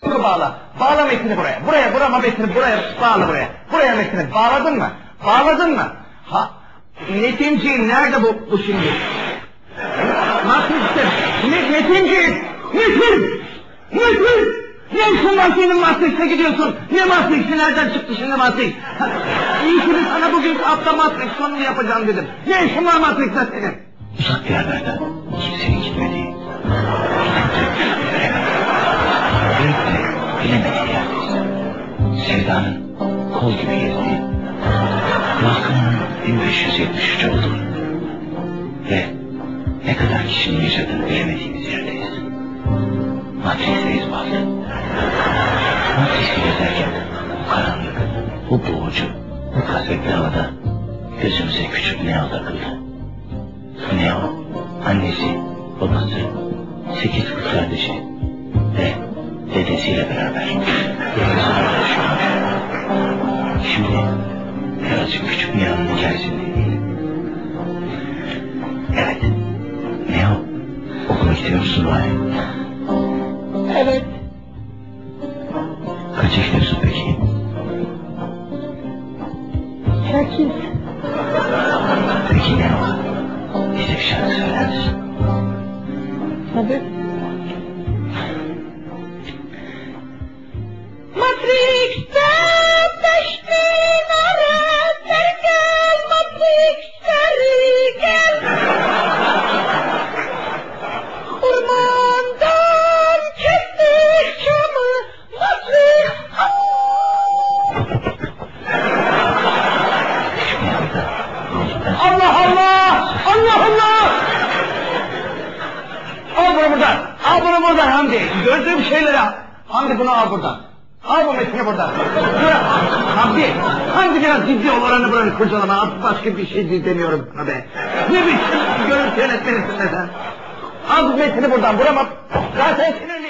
Bağla. Bağla metni buraya. Buraya metni buraya bağla buraya. Buraya metni. Bağladın mı? Bağladın mı? Ha. Metinci nerede bu şimdi? Matrix'te. Metinci. Metin. Ne işin var senin Matrix'e gidiyorsun? Ne Matrix'i nereden çıktı şimdi Matrix? İyi ki sana bugün hafta Matrix sonunu yapacağım dedim. Ne işin var Matrix'te senin? Uzak yerlerden kimsenin gitmediği. Bilemediği yerdeyiz. Sevdanın kol gibi gezdiği, rakamının 1573 olduğu ve ne kadar kişinin yaşadığını bilemediğimiz yerdeyiz. Matrix'teyiz bazı. Matrix'i gezerken bu karanlık, bu boğucu, bu kasvetli havada gözümüze küçük Neo takıldı. Neo, annesi, babası, 8 kız kardeşi ve dedesiyle beraber yalnızlığa yaşıyormuş. Şimdi birazcık küçük Neo'nun hikayesini dinleyelim. Evet, Neo, okula gidiyor musun bari? Evet. Kaça gidiyorsun peki? 8. Peki Neo, bize bir şarkı söyler misin? Tabii. Matrix'te peştin ara gel Matrix gel. Ormandan kestik çamı Matrix. Allah Allah! Allah Allah! Al bunu buradan! Al bunu buradan Hamdi! Gördüğüm şeyleri al! Hamdi bunu al buradan! Al bu metni buradan! Hamdi biraz ciddi ol, oranı buranı kurcalama! Artık başka bir şey demiyorum sana be! Ne biçim görüntü yönetmenisin be sen! Al bu metni buradan! Burama! Zaten sinirli!